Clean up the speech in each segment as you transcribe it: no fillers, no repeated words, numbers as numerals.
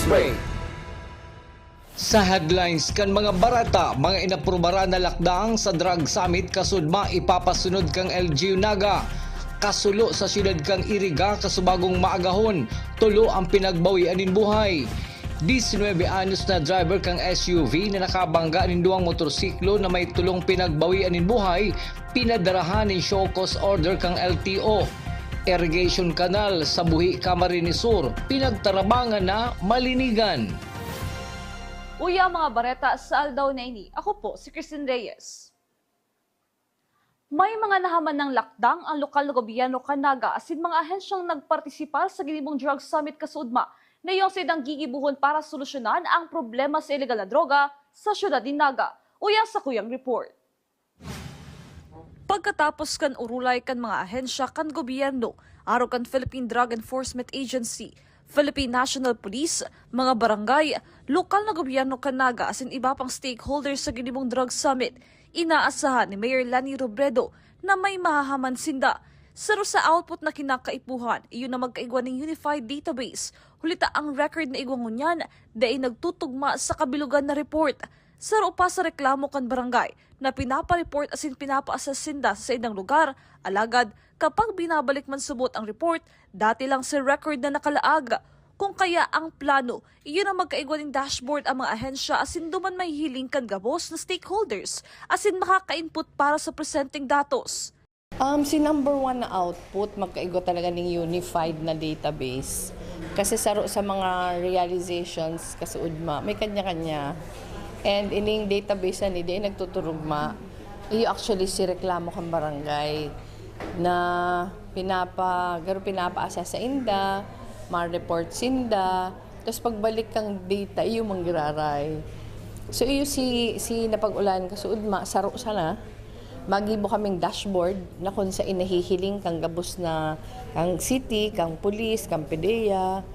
Newsbreak. Sa headlines kan mga barata, mga inaprobara na lakdang sa Drug Summit kasudma ipapasunod kang LGU Naga. Kasulo sa siyudad kang Iriga kasubagong maagahon, tulo ang pinagbawian nin buhay. 19 anyos na driver kang SUV na nakabangga nin duwang motorsiklo na may tulong pinagbawian nin buhay, pinadarahan nin show cause order kang LTO. Irrigation canal sa Buhi, Camarines Sur, pinagtarabangan na malinigan. Uya mga bareta sa Aldaw na ini, ako po si Christine Reyes. May mga nahaman ng lakdang ang lokal na gobyerno Canaga asin mga ahensyang nagpartisipal sa ginibong drug summit kasudma na iyong sidang gigibuhon para solusyonan ang problema sa illegal na droga sa syudad ni Naga. Uya sa kuyang report. Pagkatapos kan urulay kan mga ahensya kan gobyerno, araw kan Philippine Drug Enforcement Agency, Philippine National Police, mga barangay, lokal na gobyerno Canaga asin iba pang stakeholders sa ginibong drug summit, inaasahan ni Mayor Lani Robredo na may mahahaman sinda. Saro sa output na kinakaipuhan, iyon na magkaigwan ng unified database. Hulita ang record na igwangon dahil nagtutugma sa kabilugan na report. Saro pa sa reklamo kan barangay na pinapa-report asin pinapa-assess sinda sa idang lugar, alagad kapag binabalik man subot ang report, dati lang sa record na nakalaag. Kung kaya ang plano, iyon ang magkaigwan ng dashboard ang mga ahensya asin duman may hiling kan gabos na stakeholders asin makaka-input para sa presenting datos. Si number one na output, magkaigo talaga ng unified na database. Kasi saro sa mga realizations, kasi udma, may kanya-kanya. And ining database na nila, nagtuturugma, iyo actually si reklamo kang barangay na pinapa-assess sa inda, ma-report sinda, tapos pagbalik kang data, iyo manggiraray. So iyo si napag-ulan kasuudma, saro sana, magibo kaming dashboard na kung sa inahihiling kang gabos na kang city, kang police, kang PDEA,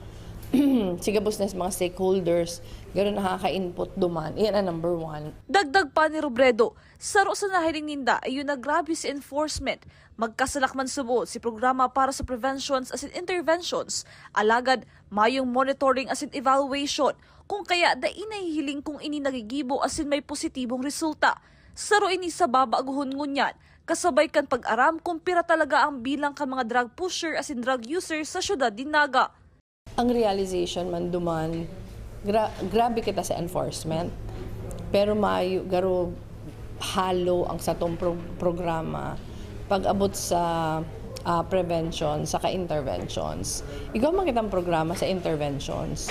si gabos na mga stakeholders, gano'n nakaka-input duman. Iyan ang number one. Dagdag pa ni Robredo, saro sa nahiling ninda ay yung nagrabe sa enforcement. Magkasalakman subo si programa para sa preventions asin interventions. Alagad, mayong monitoring asin evaluation. Kung kaya da inahihiling kung ini nagigibo asin may positibong resulta. Saro ini sa babaaguhon ngunyan, kasabay kan pag-aram kung pira talaga ang bilang kan mga drug pusher asin drug user sa syudad din Naga. Ang realization man duman, grabe kita sa enforcement, pero mayo garo halo ang satong programa pag-abot sa prevention, saka interventions. Ikaw man kitang programa sa interventions,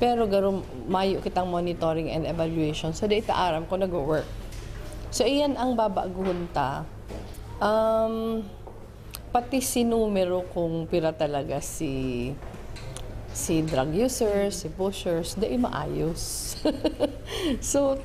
pero garo mayo kitang monitoring and evaluation, so di itaaram kung nag-work. So, iyan ang babaaguhon ta. Pati si numero kung pira talaga si drug users, si pushers, di maayos. So,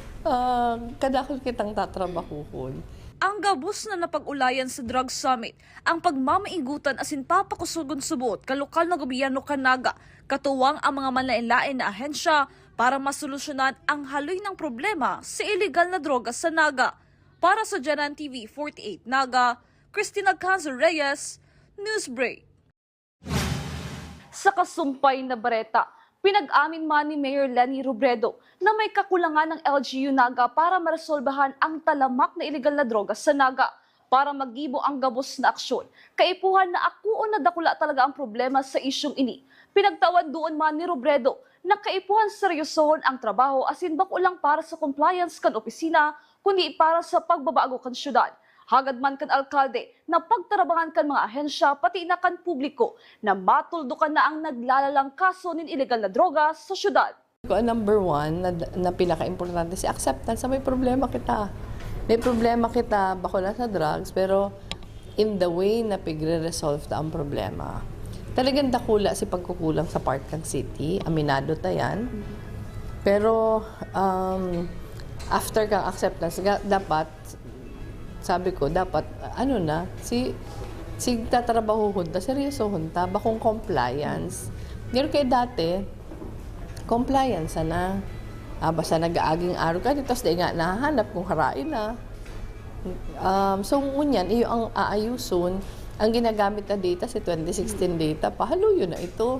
kadakol kitang tatrabahuhon. Ang gabos na napag-ulayan sa Drug Summit, ang pagmamaigutan asin papakusugon subot kalokal na gobyerno Canaga, katuwang ang mga manlain-lain na ahensya para masolusyonan ang haloy ng problema sa illegal na droga sa Naga. Para sa Janan TV 48 Naga, Christina Canzo Reyes, Newsbreak. Sa kasumpay na bareta, pinag-amin man ni Mayor Lani Robredo na may kakulangan ng LGU Naga para maresolbahan ang talamak na illegal na droga sa Naga. Para magibo ang gabos na aksyon, kaipuhan na akuon na dakula talaga ang problema sa isyong ini. Pinagtawan doon man ni Robredo na kaipuhan seryosohon ang trabaho asin bako lang para sa compliance kan opisina, kundi para sa pagbabago kan syudad. Hagad man kan alkalde na pagtarabangan kan mga ahensya pati na kan publiko na matuldukan na ang naglalalang kaso ng illegal na droga sa syudad. Number one na pinaka-importante si acceptance. May problema kita. May problema kita bako na sa drugs, pero in the way na pigre-resolve ta ang problema. Talagang dakula si pagkukulang sa part kang city, aminado ta yan. Pero after kang acceptance, dapat, sabi ko, dapat, si tatrabahuhon ta, seryosohon ta, bakong compliance. Ngayon kay dati, compliance na. Basta nag-aaging araw ka, tapos di nga nahanap kung harain na. So, ngunyan, iyo ang aayuson. Ang ginagamit na data, si 2016 data, pahaluyo na ito.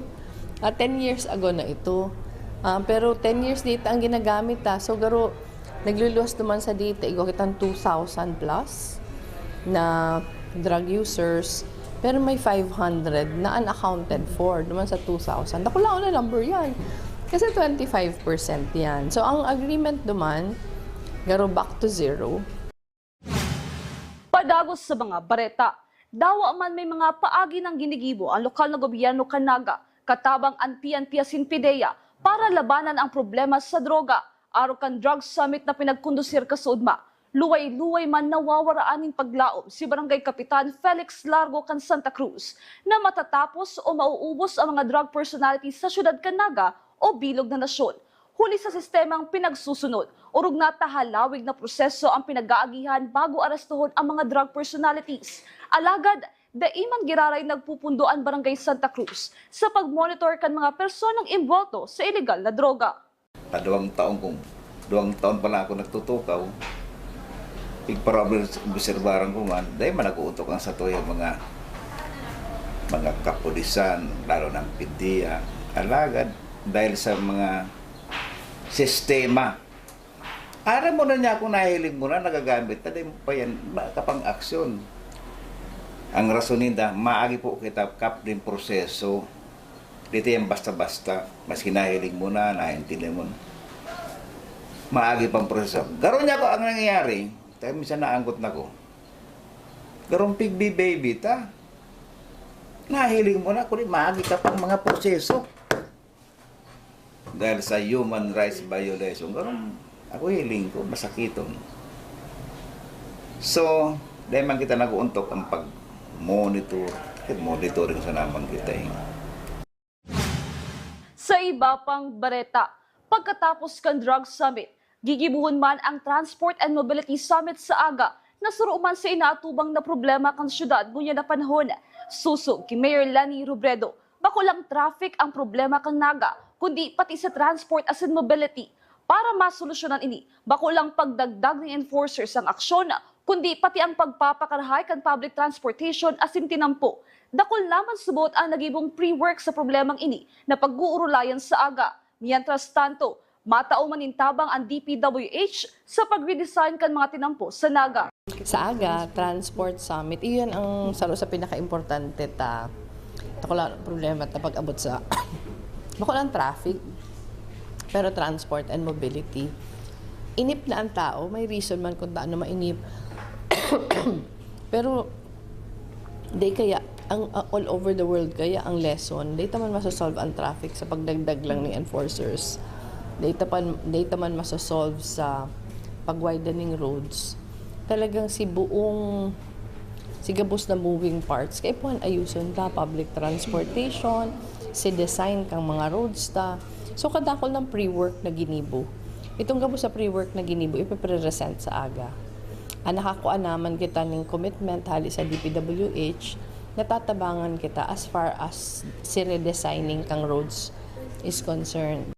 10 years ago na ito. Pero 10 years data ang ginagamit So garo, nagluluwas naman sa data, igo kitang 2,000 plus na drug users. Pero may 500 na unaccounted for naman sa 2,000. Ako lang na number yan. Kasi 25% yan. So ang agreement naman, garo back to zero. Padagos sa mga bareta, dawa man may mga paagi ng ginigibo ang lokal na gobyerno kanaga, katabang ang PNP Pidea para labanan ang problema sa droga. Araw kan drug summit na pinagkondusir kasudma, luway-luway man nawawaraaning paglaom si Barangay Kapitan Felix Largo kan Santa Cruz na matatapos o mauubos ang mga drug personalities sa syudad Canaga o bilog na nasyon. Huli sa sistemang pinagsusunod, urog na tahalawig na proseso ang pinag-aagihan bago arestuhon ang mga drug personalities. Alagad, daiman giraray nagpupundo ang Barangay Santa Cruz sa pagmonitor kan mga personang involto sa illegal na droga. Dalawang taon pa lang ako nagtutukaw. Obserbaran ko man, dahil man nag-uutok ang sa tuya mga kapulisan, lalo ng PDEA. Alagad, dahil sa mga sistema. Aram mo na niya kung nahilig mo na, nagagamit na din pa yan, kapang aksyon. Ang rasoninda, maagi po kita kap din proseso. Dito yan basta-basta. Mas kinahilig mo na, naintindihan mo na. Maagi pang proseso. Garon niya ko ang nangyayari. Tayo minsan naanggot na ko. Garong pigby baby ta. Nahilig mo na, kundi maagi ka pang mga proseso. Dahil sa human rights violation, garong ako hiling ko, masakiton. So, dahil man kita nag-uuntok ang monitoring sa naman kita Sa iba pang bareta, pagkatapos kan drug summit, gigibuhon man ang Transport and Mobility Summit sa aga na suruman sa inaatubang na problema kan syudad ngunya na panahon. Susog kay Mayor Lani Robredo, bako lang traffic ang problema kan Naga, kundi pati sa transport as in mobility. Para masolusyonan ini, bako lang pagdagdag ng enforcers ang aksyon, kundi pati ang pagpapakarahay kan public transportation asin tinampo. Dakol naman subot ang nagibong pre-work sa problemang ini na pag-uurulayan sa aga. Mientras tanto, matao manintabang ang DPWH sa pag-redesign kan mga tinampo sa Naga. Sa aga, Transport Summit, iyon ang sa pinaka-importante Ako lang problema na pag-abot sa bako lang traffic, pero transport and mobility. Inip na ang tao, may reason man kung taano mainip. Pero di kaya all over the world kaya ang lesson data man masosolve ang traffic sa pagdagdag lang ng enforcers, data man masosolve sa pag-widening roads. Talagang si gabos na moving parts kay puan ayuson ta public transportation, si design kang mga roads ta. So kadakol ng pre-work na ginibo, itong gabos sa pre-work na ginibo ipe-present sa aga. Nakakuha naman kita ng commitment hali sa DPWH, natatabangan kita as far as si redesigning kang roads is concerned.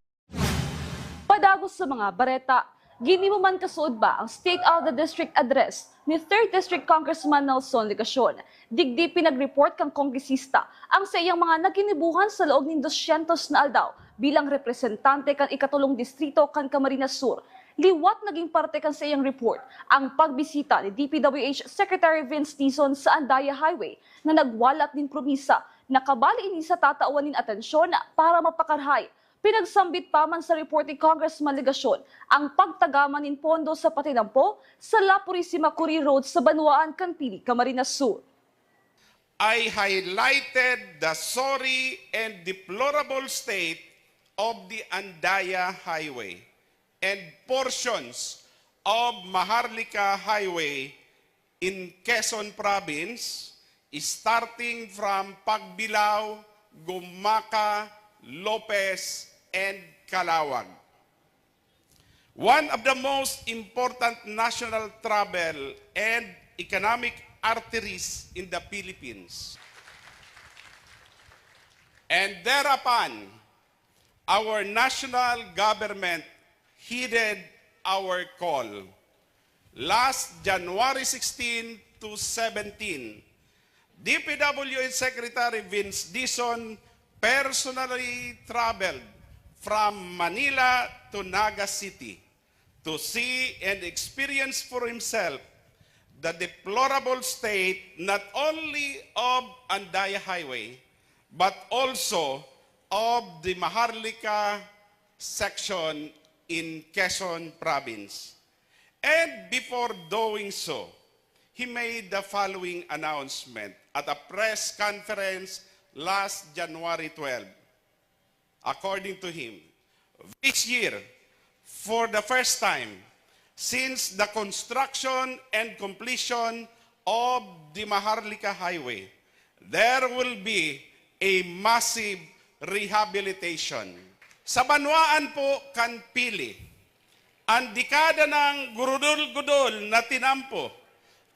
Padagos sa mga bareta, gini mo man kasuod ba ang State of the District Address ni 3rd District Congressman Nelson Ligacion. Digdi pinag-report kang kongresista ang sa iyang mga naginibuhan sa loob ng 200 na aldaw bilang representante kan ikatulong distrito kan Camarines Sur. Liwat naging parte kan sa iyang report ang pagbisita ni DPWH Secretary Vince Dizon sa Andaya Highway na nagwalat din promisa na kabali ini sa tatauanin atensyon para mapakarhay. Pinagsambit pa man sa report ni Congressman Ligacion ang pagtagaman ng pondo sa patinampo sa La Purisima Curi Road sa Banwaan, Canpili, Camarines Sur. I highlighted the sorry and deplorable state of the Andaya Highway and portions of Maharlika Highway in Quezon Province, starting from Pagbilao, Gumaka, Lopez, and Calawag. One of the most important national travel and economic arteries in the Philippines. And thereupon, our national government heeded our call. Last January 16 to 17, DPWH Secretary Vince Dizon personally traveled from Manila to Naga City to see and experience for himself the deplorable state not only of Andaya Highway, but also of the Maharlika section in Quezon Province. And before doing so, he made the following announcement at a press conference last January 12. According to him, this year, for the first time, since the construction and completion of the Maharlika Highway, there will be a massive rehabilitation. Sa Banwaan po, Kanpili, ang dekada ng gurudul-gudol na tinampo,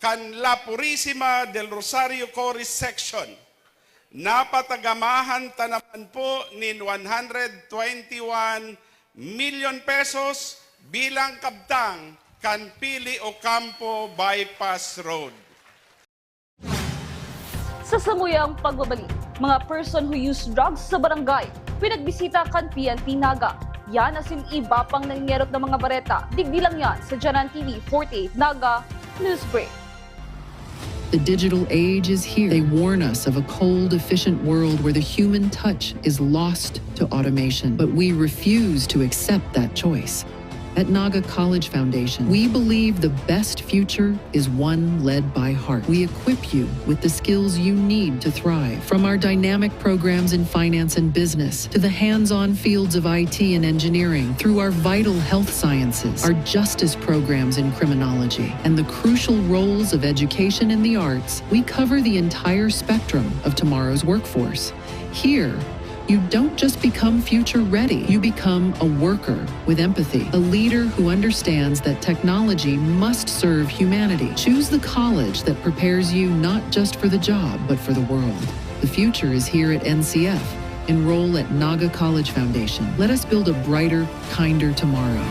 kan La Purisima del Rosario Coris section, napatagamahan tanaman po nin 121 million pesos bilang kabtang Kanpili Ocampo Bypass Road. Sa samuyang pagbabalik, mga person who use drugs sa barangay, pinagbisita kan PNP Naga. Yan asin iba pang nangyerot ng mga bareta. Digdi lang yan sa Janan TV 48 Naga Newsbreak. The digital age is here. They warn us of a cold, efficient world where the human touch is lost to automation. But we refuse to accept that choice. At Naga College Foundation, we believe the best future is one led by heart. We equip you with the skills you need to thrive. From our dynamic programs in finance and business, to the hands-on fields of IT and engineering, through our vital health sciences, our justice programs in criminology, and the crucial roles of education in the arts, we cover the entire spectrum of tomorrow's workforce. Here, you don't just become future ready, you become a worker with empathy, a leader who understands that technology must serve humanity. Choose the college that prepares you not just for the job, but for the world. The future is here at NCF. Enroll at Naga College Foundation. Let us build a brighter, kinder tomorrow.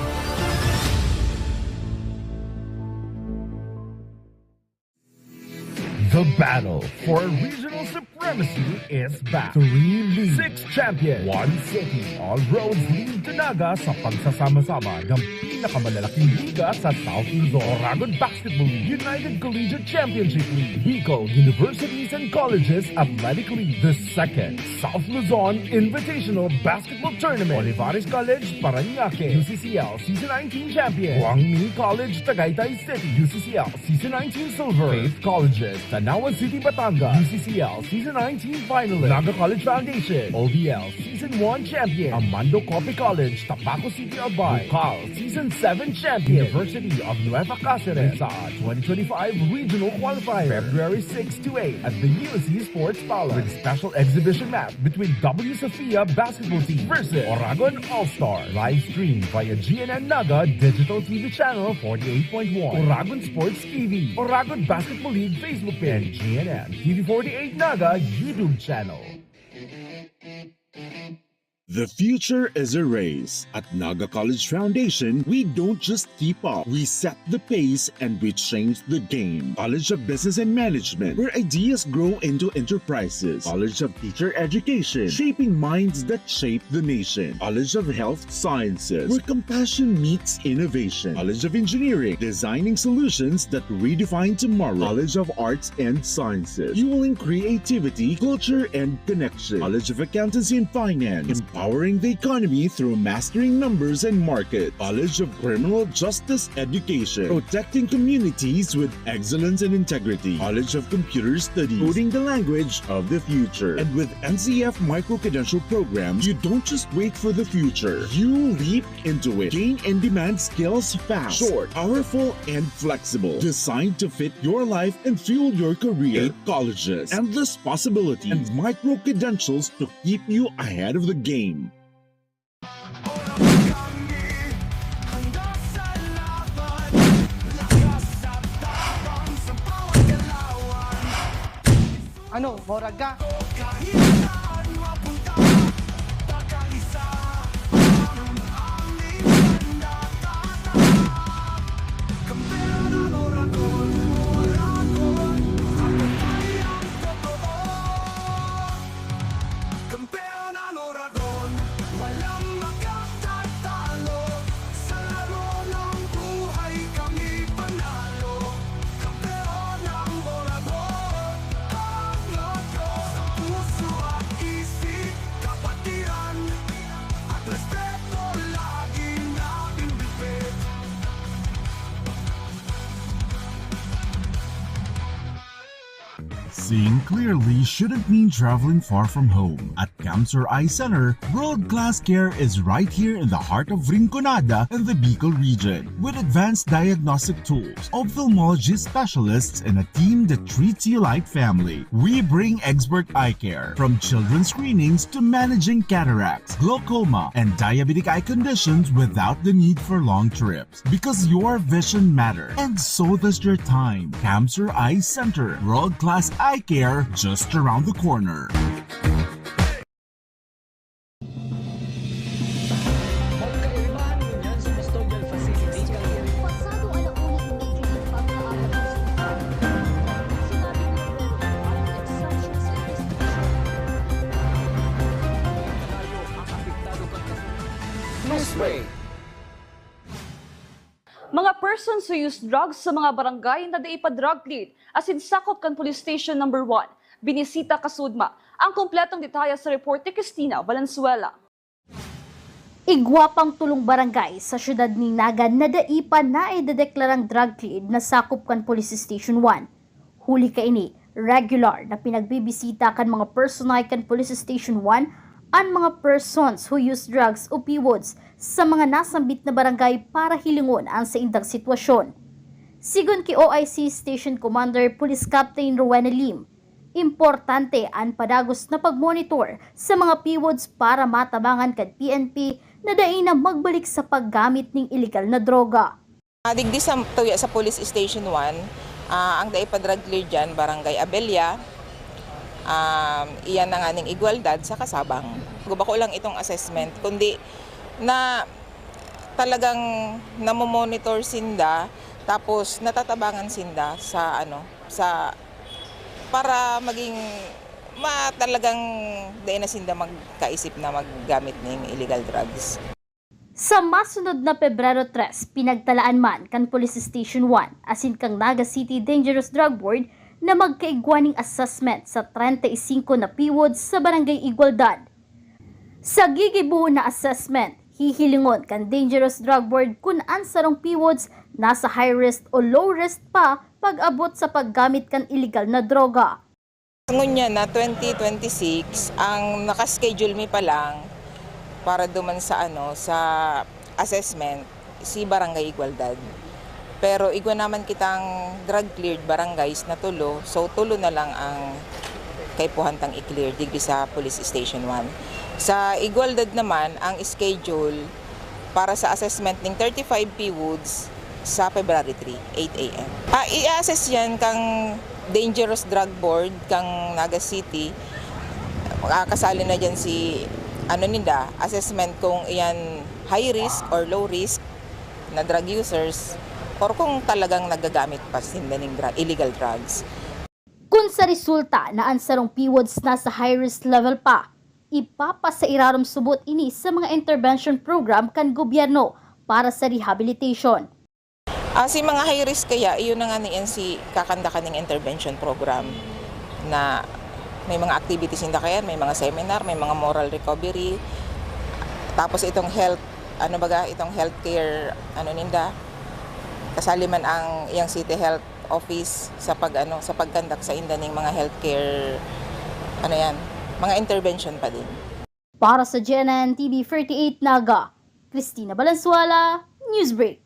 The battle for regional supremacy is back. 3 leagues, 6 champions, 1 city. All roads lead to Naga sa pagsasama-sama ng pinakamalalaking liga sa South Luzon. Oragon Basketball League, United Collegiate Championship League, Bicol Universities and Colleges Athletic League, the second South Luzon Invitational Basketball Tournament, Olivares College, Parañaque, UCCL Season 19 Champion, Guangmi College, Tagaytay City, UCCL Season 19 Silver, Faith Colleges, Tanawan City, Batangas, UCCL Season 19 Finalist, Naga College Foundation, OVL Season 1 Champion, Amando Cope College, Tapaco City, Albay, Cal Season 7 Champion, University of Nueva Cáceres, sa 2025 Regional Qualifier, February 6 to 8 at the USC Sports Palace, with special exhibition match between W. Sofia Basketball Team versus Oragon All-Star, live streamed via GNN Naga Digital TV Channel 48.1, Oragon Sports TV, Oragon Basketball League Facebook page, and GNN TV 48 Naga YouTube channel. The future is a race. At Naga College Foundation, we don't just keep up. We set the pace and we change the game. College of Business and Management, where ideas grow into enterprises. College of Teacher Education, shaping minds that shape the nation. College of Health Sciences, where compassion meets innovation. College of Engineering, designing solutions that redefine tomorrow. College of Arts and Sciences, fueling creativity, culture, and connection. College of Accountancy and Finance, empowering the economy through mastering numbers and market. College of Criminal Justice Education, protecting communities with excellence and integrity. College of Computer Studies, coding the language of the future. And with NCF micro-credential programs, you don't just wait for the future. You leap into it. Gain and demand skills fast, short, powerful, and flexible. Designed to fit your life and fuel your career. 8 colleges, endless possibilities, and micro-credentials to keep you ahead of the game. Ano, morag ka? Campeón al Oragon, walang maka Seeing clearly shouldn't mean traveling far from home. At Camsur Eye Center, world-class care is right here in the heart of Rinconada and the Bicol region. With advanced diagnostic tools, ophthalmology specialists, and a team that treats you like family, we bring expert eye care. From children's screenings to managing cataracts, glaucoma, and diabetic eye conditions without the need for long trips. Because your vision matters, and so does your time. Camsur Eye Center, world-class eye care just around the corner. Magkaibahan mo dyan sa custodial facility. Pasado alauna immediately pagkaabot ng sinabi ni Guerrero ang exception sa investigation. Tayo ang apektado kang Newsbreak. Mga persons who use drugs sa mga barangay na daipa drug lead as in sakop kan Police Station No. 1, binisita kasudma. Ang kompletong detalye sa report ni Cristina Valenzuela. Igwapang tulong barangay sa syudad ni Naga na daipa na idedeklarang drug lead na sakop kan Police Station 1. Huli kaini, regular na pinagbibisita kan mga personay kan Police Station 1 ang mga persons who use drugs o PWODs sa mga nasambit na barangay para hilingon ang sa indang sitwasyon. Sigon ki OIC Station Commander Police Captain Rowena Lim, importante ang padagos na pagmonitor sa mga PWODs para matabangan kad PNP na dai na magbalik sa paggamit ng illegal na droga. Digdi sa tuya sa Police Station 1, ang daipa drug lead dyan, Barangay Abella, iyan na nga ning Igualdad sa Kasabang. Guba ko lang itong assessment, kundi na talagang namomonitor sinda, tapos natatabangan sinda sa para maging talagang dahil na sinda magkaisip na maggamit ng illegal drugs. Sa masunod na Pebrero 3, pinagtalaan man kan Police Station 1 asin kang Naga City Dangerous Drug Board na magkaigwaning assessment sa 35 na PWODs sa Barangay Igualdad. Sa gigibuo na assessment, hihilingon kan Dangerous Drug Board kung ansarong PWODs nasa high risk o low risk pa pag-abot sa paggamit kan illegal na droga. Ngunya na 2026, ang nakaschedule mi pa lang para duman sa sa assessment si Barangay Igualdad. Pero igwa naman kitang drug cleared barangays na tulo, so tulo na lang ang kaipuhantang i-clear digdi sa Police Station 1. Sa Igualdad naman, ang schedule para sa assessment ng 35 PWODs sa February 3, 8 a.m. I-assess yan kang Dangerous Drug Board, kang Naga City. Kasali na dyan si assessment kung iyan high risk or low risk na drug users or kung talagang nagagamit pa sila ng illegal drugs. Kung sa resulta na ansarong PWODs nasa high risk level pa, ipapasairarom subot ini sa mga intervention program kan gobyerno para sa rehabilitation. Si mga high risk kaya, iyon na nga ni NC kakanda kaning intervention program na may mga activities inda kaya, may mga seminar, may mga moral recovery, tapos itong health, itong healthcare, ninda, kasali man ang iyang City Health Office sa pagkandak sa inda ning mga healthcare, mga intervention pa din. Para sa GNN TV 38 Naga, Cristina Valenzuela, Newsbreak.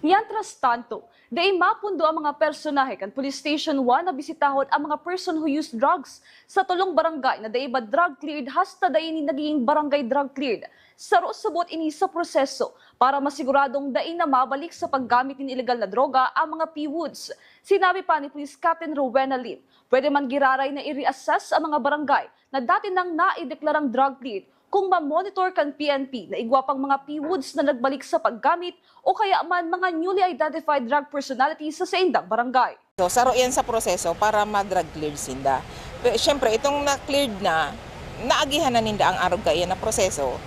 Mientras tanto, dahil mapundo ang mga personahe kan Police Station 1 na bisitahon ang mga person who use drugs sa tulong barangay na dahil ba drug cleared hasta dahil ni naging barangay drug cleared. Saro subot ini sa proseso para masiguradong dahil na mabalik sa paggamit ng illegal na droga ang mga PWODs. Sinabi pa ni Police Captain Rowena Lim, pwede man giraray na i-reassess ang mga barangay na dati nang naideklarang drug cleared kung ma-monitor kan PNP na igwapang mga PWODs na nagbalik sa paggamit o kaya man mga newly identified drug personalities sa indang barangay. So saro yan sa proseso para ma-drug cleared sinda. Pero syempre itong na-cleared na, naagihan na ninda ang arog kaya na proseso.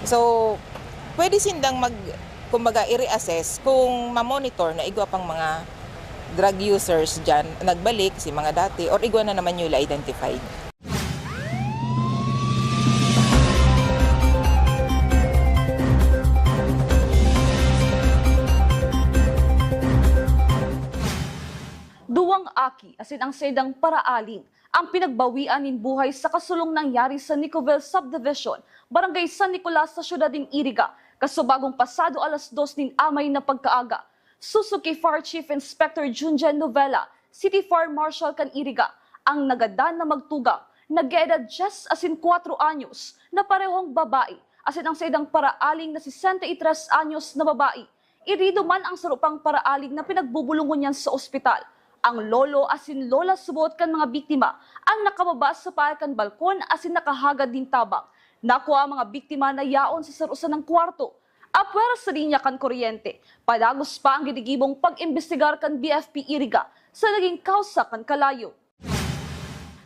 So pwede sindang i-reassess kung ma-monitor na igwapang mga drug users dyan nagbalik si mga dati or igwa na naman newly identified. kaaki asin ang sedang paraaling ang pinagbawian nin buhay sa kasulong nangyari sa Nicoville Subdivision, Barangay San Nicolas sa siyudad ng Iriga, kasubagong pasado alas 2 nin amay na pagkaaga. Suzuki Fire Chief Inspector Junjen Novella, City Fire Marshal kan Iriga, ang nagadan na magtugang, nag-edad just asin 4 anyos na parehong babae, asin ang sedang paraaling na 63 anyos na babae. Irido man ang sarupang paraaling na pinagbubulungon niyan sa ospital. Ang lolo asin lola subot kan mga biktima ang nakababa sa payakan balkon asin nakahagad din tabang. Nakuha ang mga biktima na yaon sa sarusan ng kwarto. Apwera sa linya kan kuryente. Padagos pa ang gidigibong pag-imbestigar kan BFP Iriga sa naging kausa kan kalayo.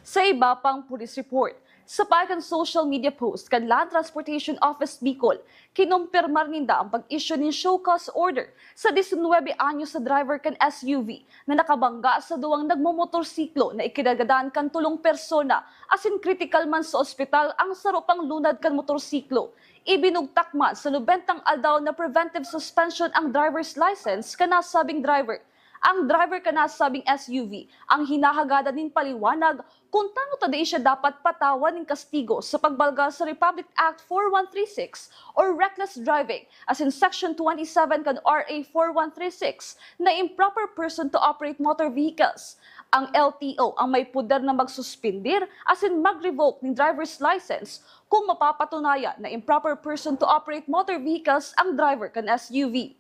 Sa iba pang police report, sa payakan social media post kan Land Transportation Office Bicol, kinumpirmar ninda ang pag-issue ng show cause order sa 19 anyos sa driver kan SUV na nakabangga sa duwang nagmomotorsiklo na ikinagadaan kan tulong persona asin critical man sa ospital ang sarupang lunad kan motorsiklo. Ibinugtak man sa 90 aldaw na preventive suspension ang driver's license kan nasabing driver. Ang driver ka nasabing SUV ang hinahagada nin paliwanag kung tano taday siya dapat patawan ng kastigo sa pagbalga sa Republic Act 4136 or reckless driving as in Section 27 kan RA 4136 na improper person to operate motor vehicles. Ang LTO ang may puder na magsuspindir as in mag-revoke ng driver's license kung mapapatunayan na improper person to operate motor vehicles ang driver kan SUV.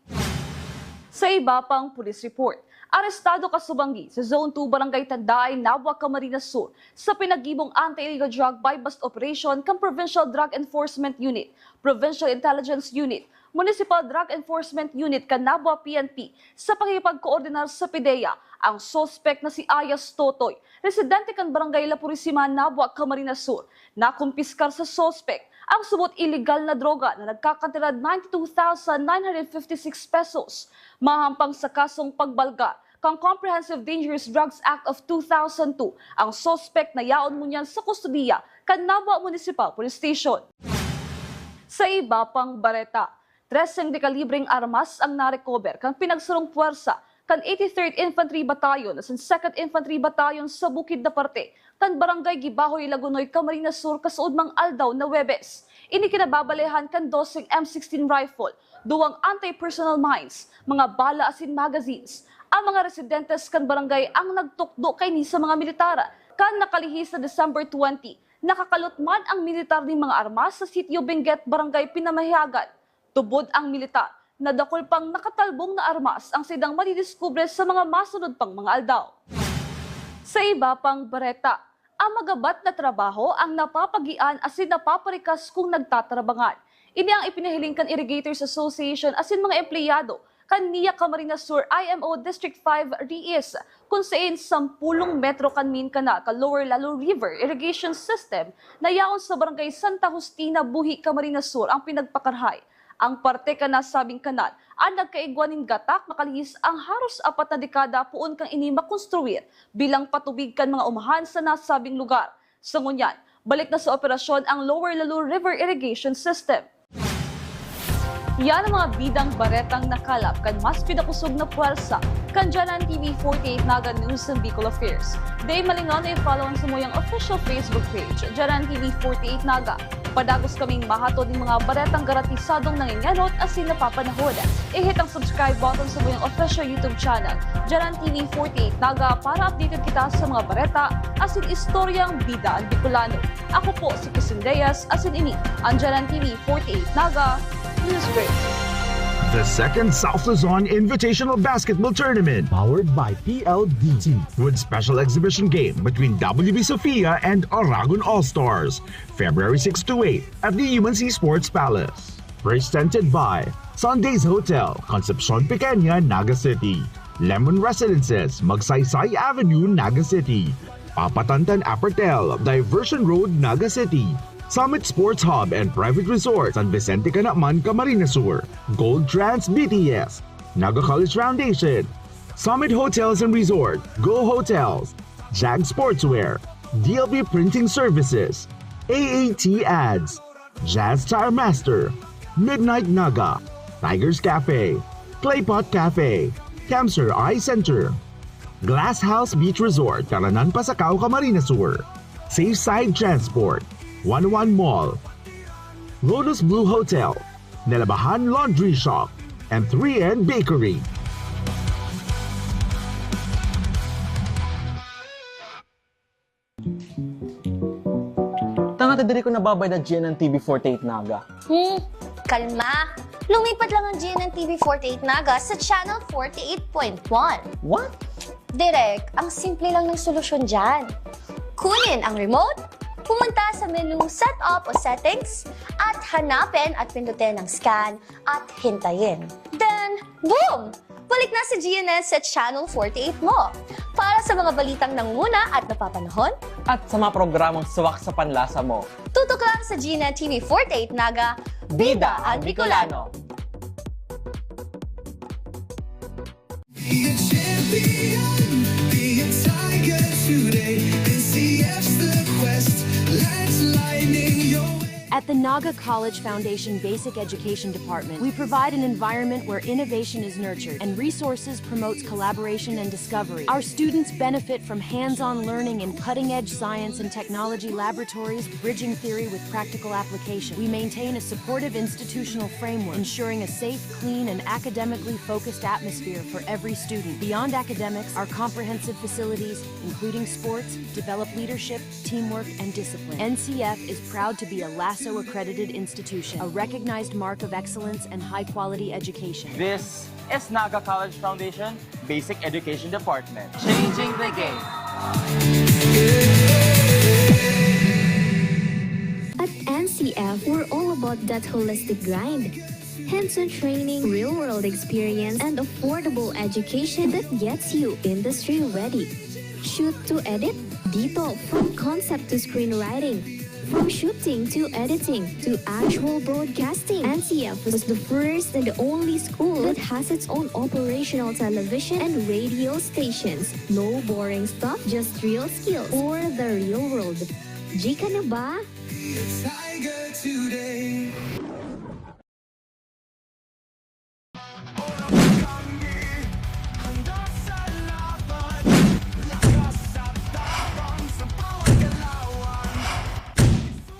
Sa iba pang police report, arestado kasubanggi sa Zone 2 Barangay Tandaay, Nabua, Camarines Sur sa pinagibong anti-illegal drug buy-bust operation ng Provincial Drug Enforcement Unit, Provincial Intelligence Unit, Municipal Drug Enforcement Unit kan Nabua PNP sa pakikipagkoordinar sa PIDEA ang suspect na si Ayas Totoy, residente kan Barangay La Purisima, Nabua, Camarines Sur, na kumpiskar sa suspect ang subot illegal na droga na nagkakantidad 92,956 pesos, mahampang sa kasong pagbalga kang Comprehensive Dangerous Drugs Act of 2002 ang suspect na yaon mo niyan sa kustudiya kan Nabua Municipal Police Station. Sa iba pang bareta, 13 dekalibreng armas ang narecover kan pinagsurong puwersa kan 83rd Infantry Battalion at 2nd Infantry Battalion sa Bukid na Parte kan Barangay Gibahoy, Lagunoy, Camarines Sur kasuudmang aldaw na Webes. Ini kinababalehan kan 12 M16 rifle, duwang anti-personnel mines, mga bala asin magazines. Ang mga residentes kan barangay ang nagtukdo kay ni sa mga militara kan nakalihis sa December 20. Nakakalot man ang militar ng mga armas sa sitio Benguet, Barangay Pinamahiagan. Tubod ang militar na dakol pang nakatalbong na armas ang sidang madidiskubre sa mga masunod pang mga aldaw. Sa iba pang bareta, ang magabat na trabaho ang napapagian asin napaparikas kung nagtatrabangan. Ini ang ipinahiling kan Irrigators Association asin mga empleyado kan NIA Camarines Sur IMO District 5 RIIS kung saan 10 metro kan min kana ka Lower Lalo River Irrigation System na yaon sa Barangay Santa Justina, Buhi, Camarines Sur ang pinagpakarhay. Ang parte ka nasabing kanal ang nagkaigwaning gatak makalihis ang haros 4 na dekada puon kang ini makonstruir bilang patubig kan mga umahan sa nasabing lugar. Sa ngunyan, balik na sa operasyon ang Lower Lalo River Irrigation System. Yan ang mga bidang baretang nakalap kan mas pinakusog na puwersa kan Janan TV 48 Naga News and Bicol Affairs. Day malingaw na i-follow ang sumuyang official Facebook page, Janan TV 48 Naga. Padagos kaming mahatod ng mga baretang garatisadong nanginganot asin napapanahod. I-hit ang subscribe button sa muyang official YouTube channel, Janan TV 48 Naga, para updated kita sa mga bareta asin istoryang bida ang Bicolano. Ako po si Kisin Reyes asin ini ang Janan TV 48 Naga News Break. The second South Luzon Invitational Basketball Tournament, powered by PLDT, with special exhibition game between WB Sofia and Aragon All-Stars, February 6 to 8 at the UNC Sports Palace. Presented by Sundays Hotel, Concepcion Pequeña, Naga City, Lemon Residences, Magsaysay Avenue, Naga City, Papatantan Apertel, Diversion Road, Naga City, Summit Sports Hub and Private Resort, San Vicente Canacman, Camarines Sur, Gold Trans BTS, Naga College Foundation, Summit Hotels and Resort, Go Hotels, Jag Sportswear, DLP Printing Services, AAT Ads, Jazz Tire Master, Midnight Naga, Tigers Cafe, Claypot Cafe, Camser Eye Center, Glass House Beach Resort, Karanan, Pasacao, Camarines Sur. Safe Side Transport, 101 Mall, Lotus Blue Hotel, Nelabahan Laundry Shop, and 3N Bakery. Tanga ta diri ko nababay na GNN TV48 Naga. Kalma. Lumipat lang ang GNN TV48 Naga sa channel 48.1. What? Direk, ang simple lang ng solusyon dyan. Kunin ang remote, pumunta sa menu Setup o Settings, at hanapin at pindutin ang scan at hintayin. Then, boom! Balik na si GNN sa channel 48 mo. Para sa mga balitang nanguna at napapanahon, At sa mga programang suwak sa panlasa mo. tutok lang sa GNN TV48 Naga, Bida ang Bicolano. At the Naga College Foundation Basic Education Department, we provide an environment where innovation is nurtured and resources promotes collaboration and discovery. Our students benefit from hands-on learning in cutting-edge science and technology laboratories, bridging theory with practical application. We maintain a supportive institutional framework, ensuring a safe, clean, and academically focused atmosphere for every student. Beyond academics, our comprehensive facilities, including sports, develop leadership, teamwork, and discipline. NCF is proud to be a LASSO accredited institution, a recognized mark of excellence and high-quality education. This is Naga College Foundation Basic Education Department. Changing the game. At NCF, we're all about that holistic grind. Hands-on training, real-world experience, and affordable education that gets you industry ready. Shoot to edit, dito from concept to screenwriting. From shooting to editing to actual broadcasting, NCF was the first and the only school that has its own operational television and radio stations. No boring stuff, just real skills for the real world. Jika na ba?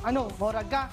Ano, morag ka?